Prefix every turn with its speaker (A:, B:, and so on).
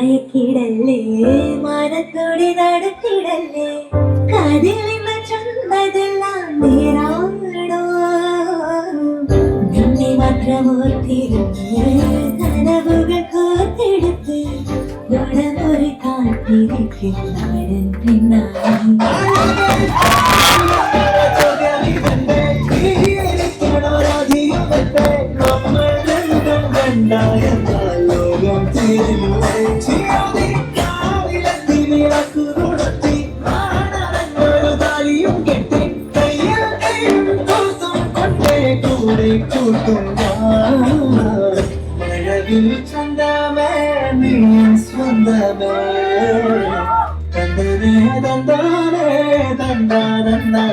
A: മയക്കിടല്ലേ മാനത്തോടെ നടത്തിടല്ലേ കാതിലിമ ചൊന്നതെല്ലാം നേരാണോ നിന്നെ മാത്രമോർത്തിരുന്ന് കനവുകൾ കോർത്തെടുത്ത് ഗുണമൊരു കാത്തിരിക്കും നാടൻ പെണ്ണായി
B: ചന്ദമേ നീ സ്വന്തമേ തന്തനേ തന്താനേ തന്താനേ